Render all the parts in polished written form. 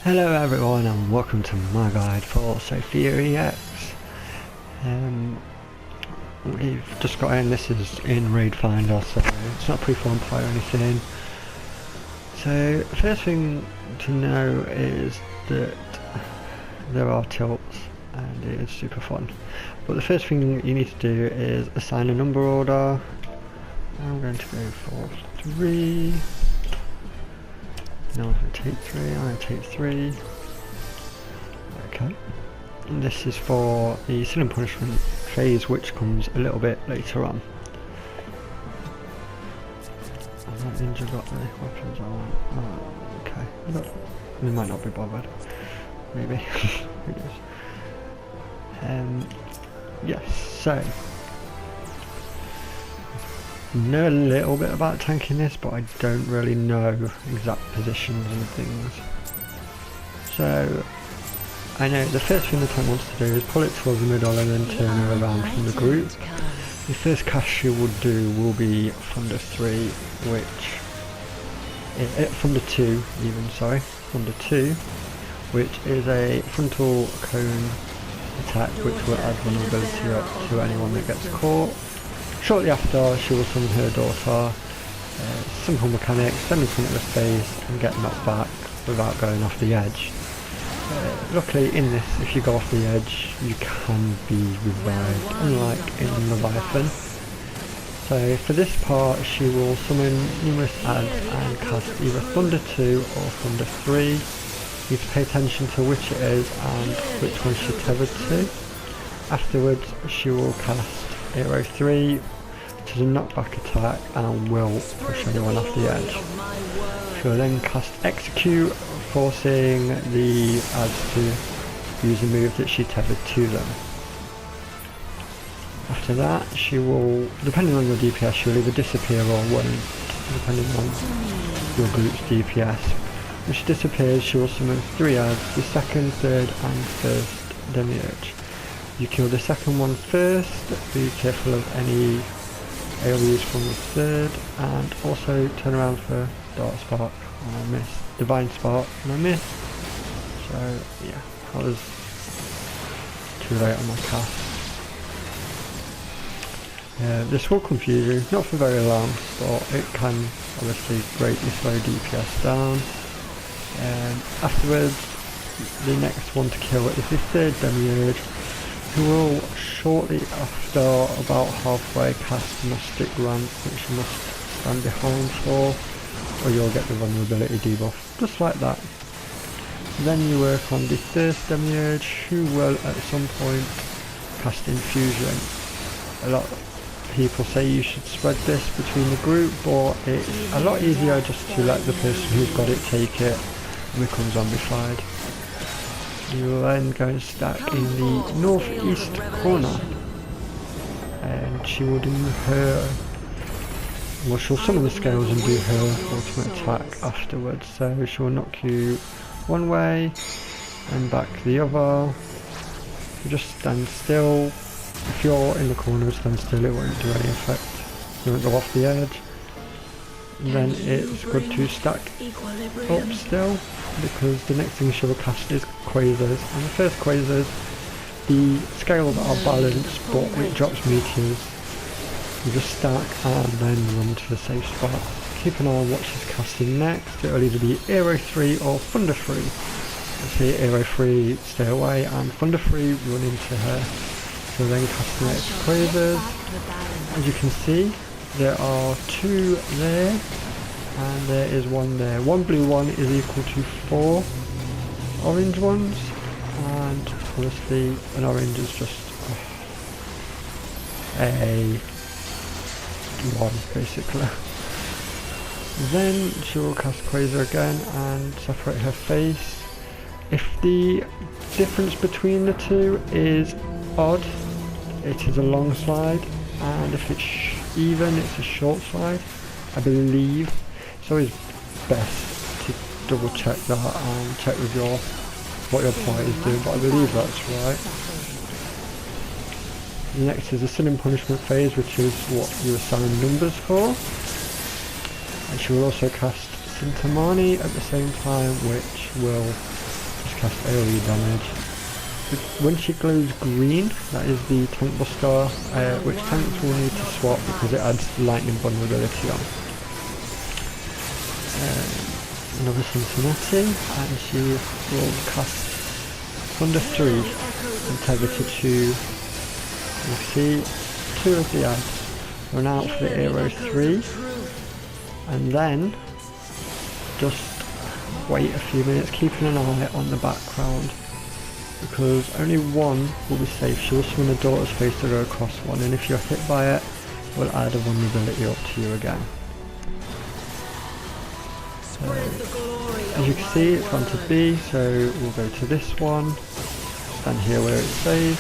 Hello everyone and welcome to my guide for Sophia Ex. We've just got in, this is in Raid Finder, so it's not pre-formed play or anything. So first thing to know is that there are tilts and it is super fun. But the first thing you need to do is assign a number order. I'm going to go for 3. No, I'm going to take 3, I'm going to take 3. Okay. And this is for the sin and punishment phase, which comes a little bit later on. That ninja got the weapons I want. Oh, okay. We might not be bothered. Maybe. Who knows? Yes, so I know a little bit about tanking this, but I don't really know exact positions and things. So I know the first thing the tank wants to do is pull it towards the middle and then turn her around from the group. The first cast she would do will be Thunder 3, which Thunder 2 even, sorry, Thunder 2, which is a frontal cone attack which will add vulnerability up to anyone that gets caught. Shortly after, she will summon her daughter. Simple mechanics, stand in front of the space and get knocked back without going off the edge. Luckily in this, if you go off the edge, you can be revived, unlike in Leviathan. So for this part, she will summon numerous adds and cast either Thunder 2 or Thunder 3. You need to pay attention to which it is and which one she's tethered to. Afterwards, she will cast Aero 3, which is a knockback attack and will push anyone off the edge. She will then cast Execute, forcing the adds to use a move that she tethered to them. After that, she will, depending on your DPS, she will either disappear or won't, depending on your group's DPS. When she disappears, she will summon 3 adds, the second, third and first Demiurge. You kill the second one first, be careful of any AoEs from the third, and also turn around for Dark Spark and I miss, Divine Spark and I miss. So yeah, that was too late on my cast. This will confuse you, not for very long, but it can obviously greatly slow DPS down. Afterwards, the next one to kill is the third Demiurge, who will shortly after, about halfway, cast Gnostic Ramp, which you must stand behind for, or you'll get the vulnerability debuff, just like that. Then you work on the first Demiurge, who will at some point cast Infusion. A lot of people say you should spread this between the group, but it's a lot easier just to let the person who's got it take it and become zombified. You will then go and stack in the northeast corner, and she will do her, well, she'll summon the scales and do her ultimate attack afterwards. So she will knock you one way and back the other. You just stand still. If you're in the corner, stand still, it won't do any effect. You won't go off the edge. And then it's good to stack up still, because the next thing she will cast is Quasars, and the first Quasars, the scales are balanced but it drops meteors. You just stack and then run to the safe spot. Keep an eye on what she's casting next. It will either be Aero 3 or Thunder 3. Let's see, Aero 3 stay away and Thunder 3 run into her. So then cast the next Quasars. As you can see, there are 2 there, and there is 1 there. 1 blue one is equal to 4 orange ones, and honestly an orange is just a 1 basically. Then she will cast Quasar again and separate her face. If the difference between the two is odd, it is a long slide, and if it's even, it's a short slide, I believe. It's always best to double check that and check with what your party is doing, but I believe that's right. The next is the sin and punishment phase, which is what you assign numbers for. And she will also cast Sintamani at the same time, which will cast AoE damage. When she glows green, that is the tank buster, which tanks will need to swap because it adds lightning vulnerability on. Another Cincinnati, and she will cast Thunder 3 and tether to 2. You see 2 of the adds. Run out for the Aero 3, and then just wait a few minutes, keeping an eye on the background, because only one will be safe. She will summon a Daughter's Face to go across one, and if you're hit by it, it will add a vulnerability up to you again. So, as you can see, it's gone to B, so we'll go to this one, stand here where it's safe,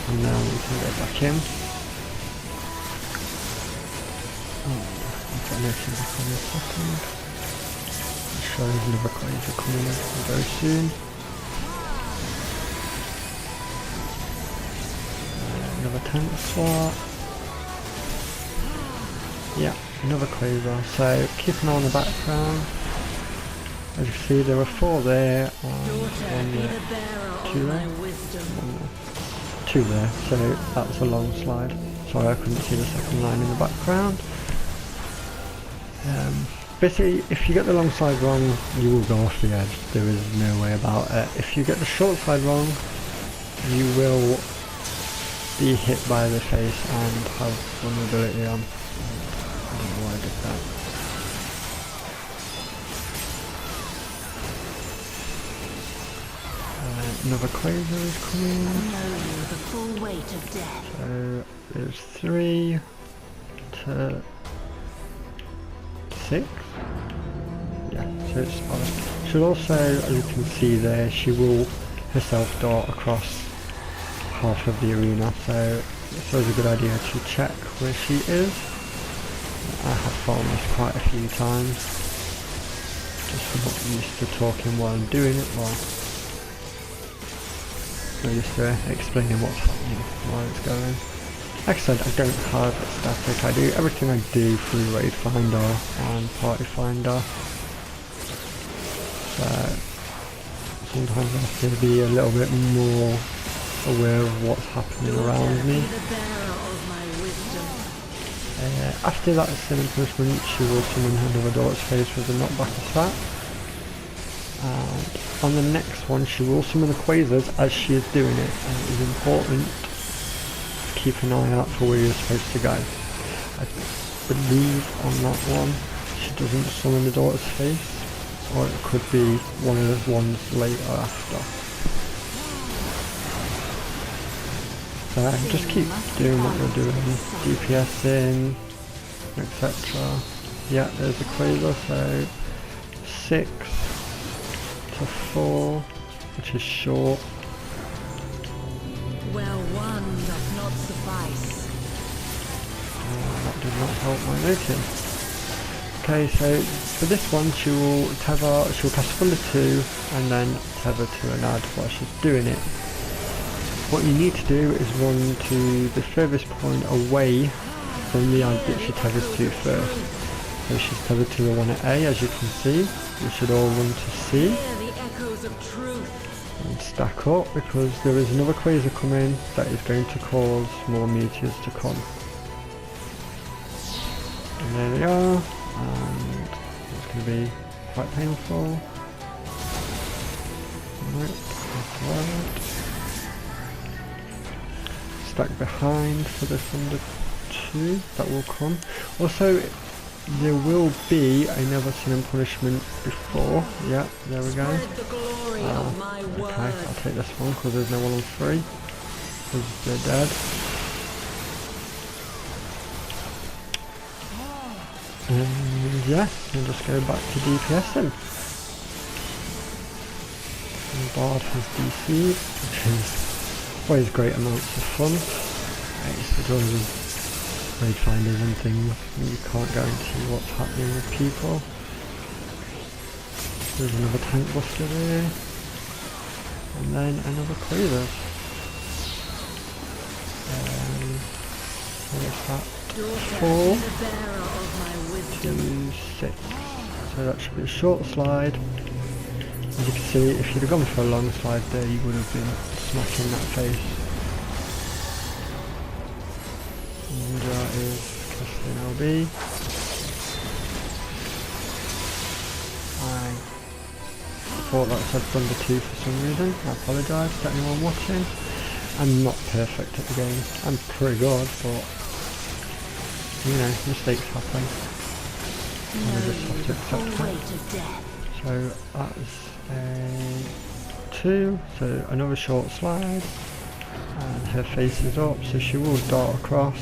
and then we can go back in. I'll back in a second. Shows another Quasar coming in very soon. Another tank swap. Yeah, another Quasar. So keep an eye on the background. As you see, there were 4 there, and 1 there, 2 there, 1 there, 2 there. So that's a long slide. Sorry, I couldn't see the second line in the background. Basically, if you get the long side wrong, you will go off the edge. There is no way about it. If you get the short side wrong, you will be hit by the face and have vulnerability on. I don't know why I did that. Another Quasar is coming. The full weight of death. So there's 3 to 6. Yeah, so it's fine. She'll also, as you can see there, she will herself dart across half of the arena, so it's always a good idea to check where she is. I have found this quite a few times, just not used to talking while I'm doing it, well, I'm used to explaining what's happening while it's going. Like I said, I don't have a static, I do everything I do through Raid Finder and Party Finder. So sometimes I have to be a little bit more aware of what's happening around me. After that sin and punishment, she will summon another Daughter's Face with a knockback attack. And on the next one, she will summon the Quasars as she is doing it, and it is important to keep an eye out for where you're supposed to go. I believe on that one, she doesn't summon the Daughter's Face, or it could be one of the ones later after. So just keep doing what you're doing, DPSing, etc. Yeah, there's a Quasar, so 6 to 4, which is short. Well, one does not suffice. That did not help my noting. Okay, so for this one, she'll cast Thunder 2 and then tether to an ad while she's doing it. What you need to do is run to the furthest point away from the ad that she tethers to first. So she's tethered to the one at A, as you can see. We should all run to C and stack up, because there is another Quasar coming that is going to cause more meteors to come. And there they are, and it's going to be quite painful. Right, that's right. Stack behind for the Thunder 2 that will come. Also, there will be another sin and punishment before. Yeah, there we go. Okay, I'll take this one because there's no one on 3, because they're dead. And yeah, we'll just go back to DPSing. And Bard has DC, which is always great amounts of fun. It's the joys of Raid Finders and things, and you can't guarantee what's happening with people. There's another tank buster there, and then another Quasar. What is that? 4 to 6. So so that should be a short slide. As you can see, if you'd have gone for a long slide there, you would have been smacking that face. And that is Casting LB. I thought that said Thunder 2 for some reason. I apologise to anyone watching. I'm not perfect at the game. I'm pretty good, but you know, mistakes happen. And I just have to accept it. So that's a 2, so another short slide, and her face is up, so she will dart across.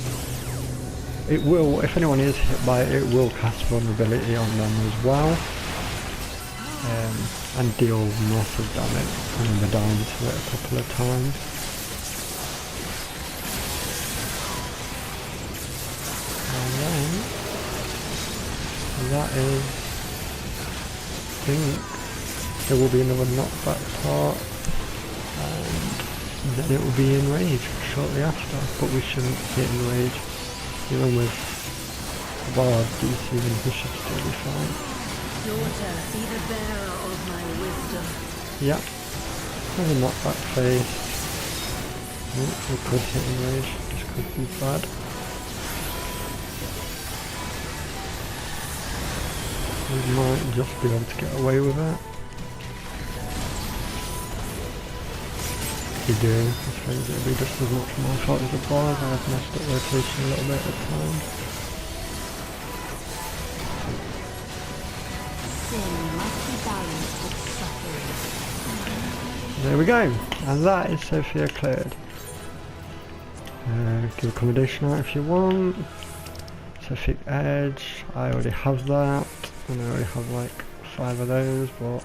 It will, if anyone is hit by it, it will cast vulnerability on them as well, and deal massive damage. I remember dying to it a couple of times. And then that is, I think there will be another knockback part, and then it will be Enrage shortly after, but we shouldn't hit Enrage. Even with Bard DC, we should still be fine. Daughter, be the bearer of my wisdom. Yeah, another knockback phase. Oh, we could hit Enrage, this could be bad. We might just be able to get away with it. If we do, I suppose it'll be just as much my fault as the bars. I've messed up rotation a little bit at times. Sin must be balanced with suffering. There we go, and that is Sophia cleared. Give accommodation out if you want. Sophia Edge, I already have that, and I already have like 5 of those, but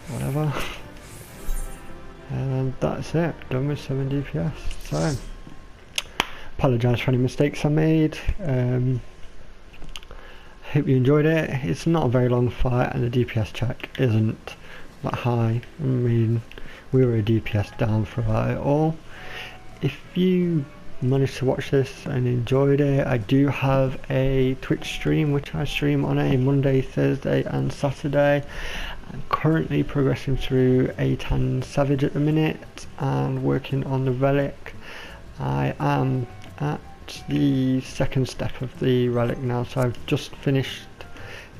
whatever. And that's it, done with 7 DPS. So, apologise for any mistakes I made. Hope you enjoyed it. It's not a very long fight, and the DPS check isn't that high. I mean, we were a DPS down throughout it all. If you managed to watch this and enjoyed it, I do have a Twitch stream which I stream on a Monday, Thursday and Saturday. I'm currently progressing through Aitan Savage at the minute and working on the relic. I am at the second step of the relic now, so I've just finished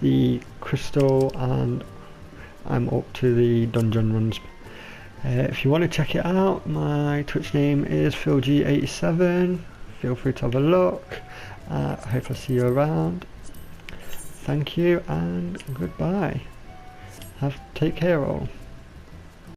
the crystal and I'm up to the dungeon runs. If you want to check it out, my Twitch name is PhilG87. Feel free to have a look. I hope I see you around. Thank you and goodbye. Take care all.